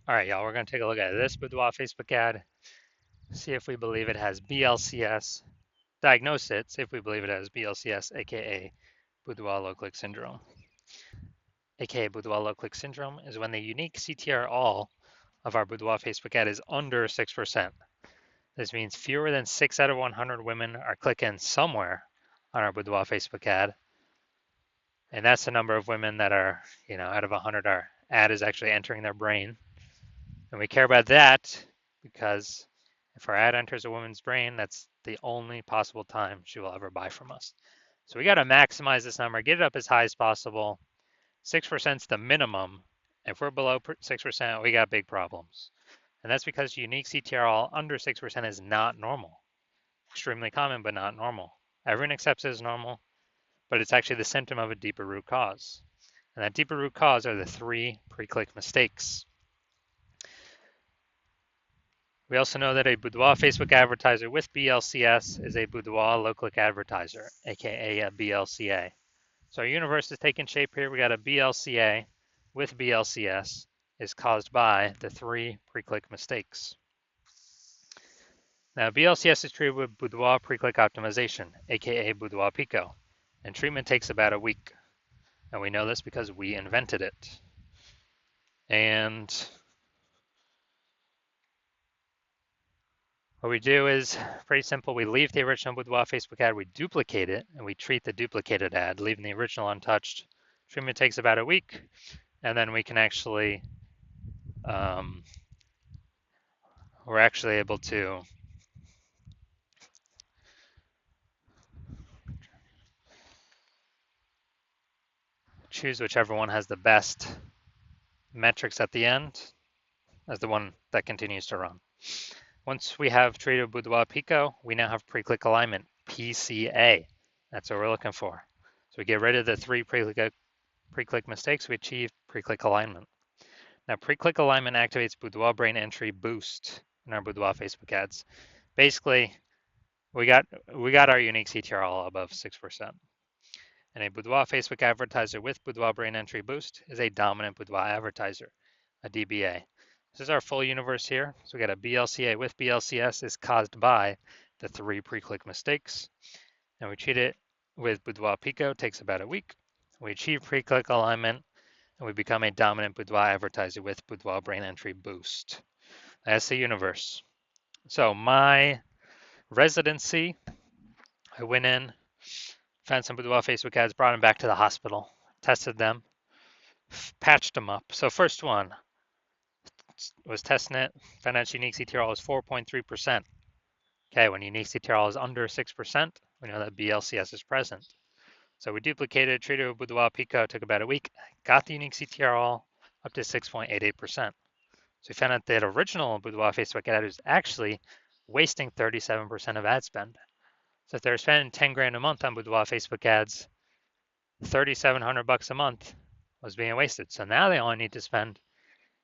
All right, y'all, we're going to take a look at this Boudoir Facebook ad, see if we believe it has BLCS, diagnose it, see if we believe it has BLCS, aka Boudoir low click syndrome. Aka Boudoir low click syndrome is when the unique CTR all of our Boudoir Facebook ad is under 6%. This means fewer than 6 out of 100 women are clicking somewhere on our Boudoir Facebook ad. And that's the number of women that are, out of 100, our ad is actually entering their brain. And we care about that because if our ad enters a woman's brain, that's the only possible time she will ever buy from us. So we got to maximize this number, get it up as high as possible. 6% is the minimum. If we're below 6%, we got big problems. And that's because unique CTRL under 6% is not normal. Extremely common, but not normal. Everyone accepts it as normal, but it's actually the symptom of a deeper root cause. And that deeper root cause are the 3 pre-click mistakes. We also know that a Boudoir Facebook advertiser with BLCS is a Boudoir low-click advertiser, aka a BLCA. So our universe is taking shape here. We got a BLCA with BLCS is caused by the 3 pre-click mistakes. Now BLCS is treated with Boudoir pre-click optimization, aka Boudoir Pico, and treatment takes about a week. And we know this because we invented it. And what we do is pretty simple. We leave the original Boudoir Facebook ad, we duplicate it, and we treat the duplicated ad, leaving the original untouched. Treatment takes about a week, and then we can actually, we're actually able to choose whichever one has the best metrics at the end as the one that continues to run. Once we have treated Boudoir Pico, we now have pre-click alignment, PCA. That's what we're looking for. So we get rid of the 3 pre-click mistakes, we achieve pre-click alignment. Now, pre-click alignment activates Boudoir brain entry boost in our Boudoir Facebook ads. Basically, we got our unique CTR all above 6%. And a Boudoir Facebook advertiser with Boudoir brain entry boost is a dominant Boudoir advertiser, a DBA. This is our full universe here. So we got a BLCA with BLCS is caused by the 3 pre-click mistakes. And we treat it with Boudoir Pico, takes about a week. We achieve pre-click alignment, and we become a dominant Boudoir advertiser with Boudoir brain entry boost. That's the universe. So my residency, I went in, found some Boudoir Facebook ads, brought them back to the hospital, tested them, patched them up. So first one, was testing it, found out unique CTRL is 4.3%. Okay, when unique CTRL is under 6%, we know that BLCS is present. So we duplicated, treated with Boudoir Pico, took about a week, got the unique CTRL up to 6.88%. So we found out that original Boudoir Facebook ad was actually wasting 37% of ad spend. So if they're spending 10 grand a month on Boudoir Facebook ads, 3,700 bucks a month was being wasted. So now they only need to spend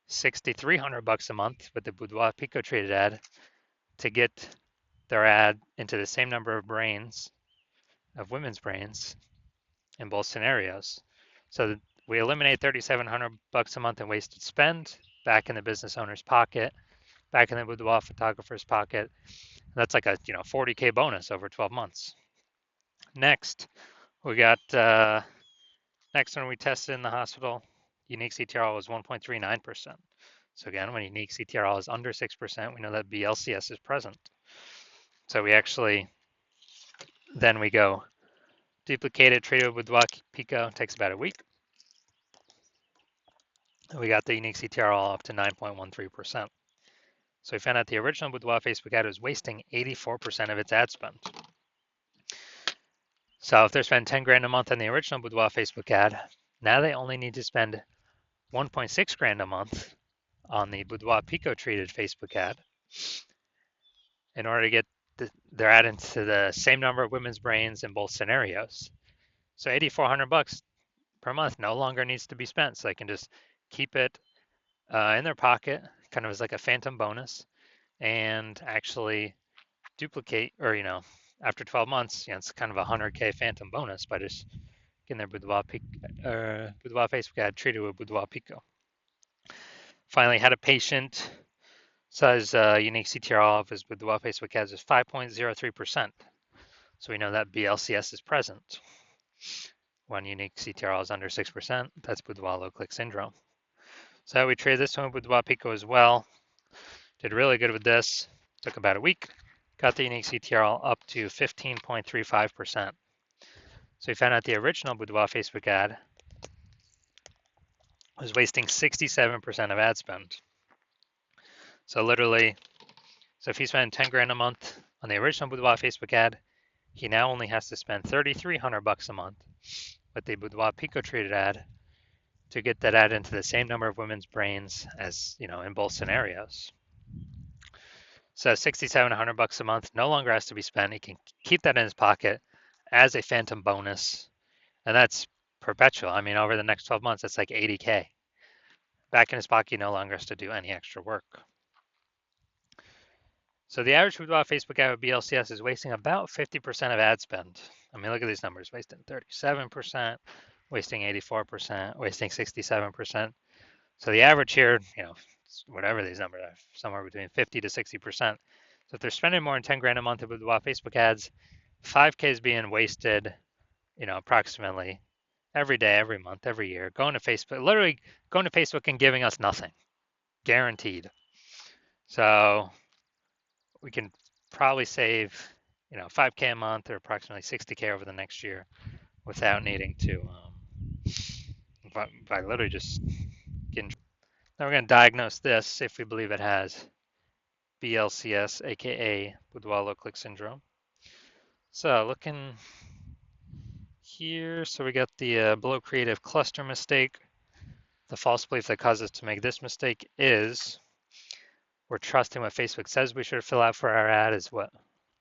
6,300 bucks a month with the Boudoir Pico treated ad to get their ad into the same number of brains, of women's brains, in both scenarios. So we eliminate 3,700 bucks a month in wasted spend back in the business owner's pocket, back in the Boudoir photographer's pocket. That's like a 40K bonus over 12 months. Next, we got next one we tested in the hospital. Unique CTRL was 1.39%. So again, when unique CTRL is under 6%, we know that BLCS is present. So we actually, then we go duplicate it, treat it with Boudoir Pico, takes about a week. We got the unique CTRL up to 9.13%. So we found out the original Boudoir Facebook ad was wasting 84% of its ad spend. So if they're spending 10 grand a month on the original Boudoir Facebook ad, now they only need to spend 1.6 grand a month on the Boudoir Pico treated Facebook ad in order to get their ad into the same number of women's brains in both scenarios. So 8,400 bucks per month no longer needs to be spent. So they can just keep it in their pocket, kind of as like a phantom bonus, and actually duplicate, or after 12 months, it's kind of a 100K phantom bonus by just getting their Boudoir Facebook ad treated with Boudoir Pico. Finally, had a patient says unique CTRL of his Boudoir Facebook ads is 5.03%. So we know that BLCS is present. When unique CTRL is under 6%, that's Boudoir low click syndrome. So we traded this one with Boudoir Pico as well. Did really good with this. Took about a week. Got the unique CTRL up to 15.35%. So we found out the original Boudoir Facebook ad was wasting 67% of ad spend. So literally, so if he spent 10 grand a month on the original Boudoir Facebook ad, he now only has to spend $3,300 a month with the Boudoir Pico traded ad to get that ad into the same number of women's brains as, in both scenarios. So $6,700 a month no longer has to be spent. He can keep that in his pocket as a phantom bonus, and that's perpetual. I mean, over the next 12 months, that's like 80K. Back in his pocket, he no longer has to do any extra work. So the average Boudoir Facebook ad with BLCS is wasting about 50% of ad spend. I mean, look at these numbers: wasting 37%, wasting 84%, wasting 67%. So the average here, whatever these numbers are, somewhere between 50 to 60%. So if they're spending more than 10 grand a month with Facebook ads, 5K is being wasted, approximately every day, every month, every year, going to Facebook, literally going to Facebook and giving us nothing, guaranteed. So we can probably save, 5K a month or approximately 60K over the next year without needing to, by literally just getting. Now we're going to diagnose this if we believe it has BLCS, aka Boudoir low click syndrome. So looking here, so we got the below creative cluster mistake. The false belief that causes us to make this mistake is we're trusting what Facebook says we should fill out for our ad is what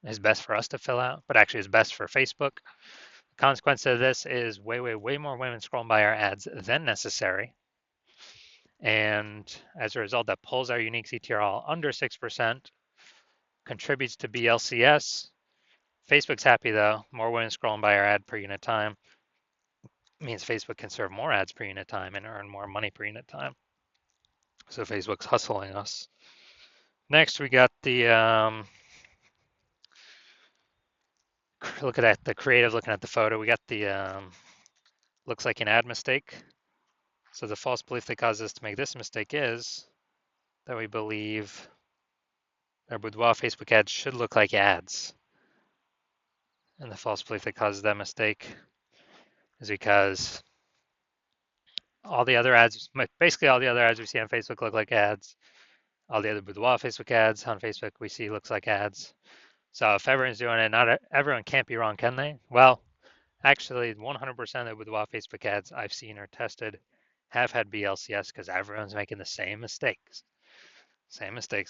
is best for us to fill out, but actually is best for Facebook. The consequence of this is way more women scrolling by our ads than necessary. And as a result, that pulls our unique CTRL under 6%, contributes to BLCS. Facebook's happy though. More women scrolling by our ad per unit time means Facebook can serve more ads per unit time and earn more money per unit time. So Facebook's hustling us. Next, we got the looking at the creative, looking at the photo. We got the looks like an ad mistake. So the false belief that causes us to make this mistake is that we believe our Boudoir Facebook ads should look like ads. And the false belief that causes that mistake is because all the other ads, basically all the other ads we see on Facebook look like ads. All the other Boudoir Facebook ads on Facebook we see looks like ads. So if everyone's doing it, not everyone can't be wrong, can they? Well, actually 100% of Boudoir Facebook ads I've seen or tested have had BLCS because everyone's making the same mistakes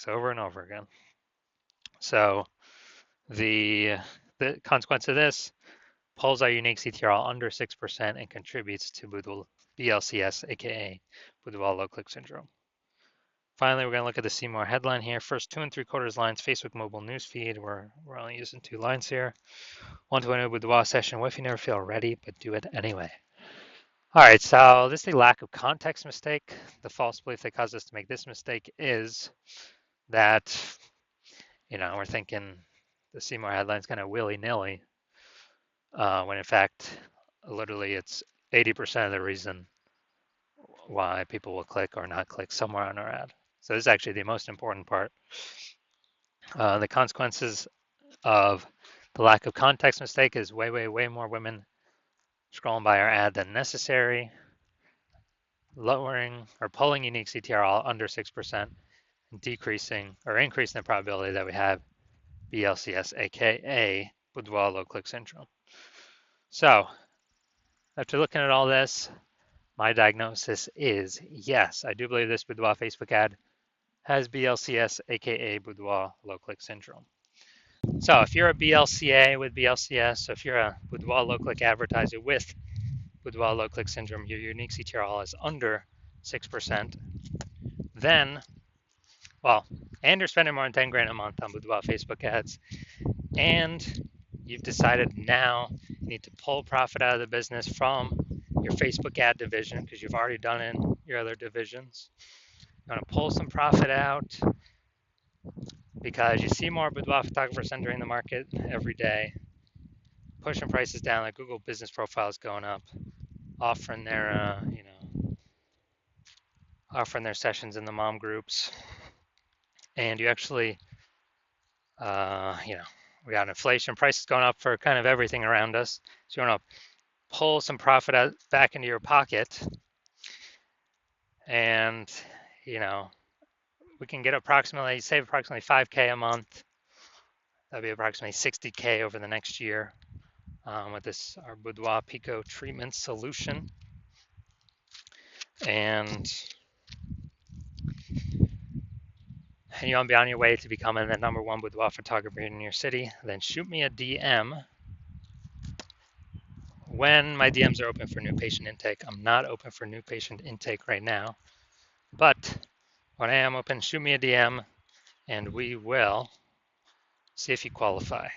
over and over again. So the consequence of this pulls our unique CTRL under 6% and contributes to BLCS, aka Boudoir low click syndrome. Finally, we're going to look at the see more headline here. First 2 3/4 lines, Facebook mobile newsfeed. We're only using 2 lines here. 120 Boudoir session. What if you never feel ready, but do it anyway? All right, so this is a lack of context mistake. The false belief that caused us to make this mistake is that, we're thinking the see more headline's kind of willy-nilly, when in fact, literally it's 80% of the reason why people will click or not click somewhere on our ad. So this is actually the most important part. The consequences of the lack of context mistake is way more women scrolling by our ad than necessary, lowering or pulling unique CTRL under 6%, and decreasing or increasing the probability that we have BLCS, aka Boudoir low click syndrome. So after looking at all this, my diagnosis is yes, I do believe this Boudoir Facebook ad has BLCS, aka Boudoir low click syndrome. So if you're a BLCA with BLCS, so if you're a Boudoir low click advertiser with Boudoir low click syndrome, your unique CTRL is under 6%, then, and you're spending more than 10 grand a month on Boudoir Facebook ads, and you've decided now you need to pull profit out of the business from your Facebook ad division because you've already done it in your other divisions, You want to pull some profit out because you see more boudoir photographers entering the market every day, pushing prices down. Like Google Business Profile is going up, offering their, offering their sessions in the mom groups, and you actually, we got inflation, prices going up for kind of everything around us. So you want to pull some profit out back into your pocket, and we can get save approximately 5K a month. That'd be approximately 60K over the next year with our Boudoir Pico treatment solution. And you want to be on your way to becoming the #1 boudoir photographer in your city, then shoot me a DM when my DMs are open for new patient intake. I'm not open for new patient intake right now, but when I am open, shoot me a DM and we will see if you qualify.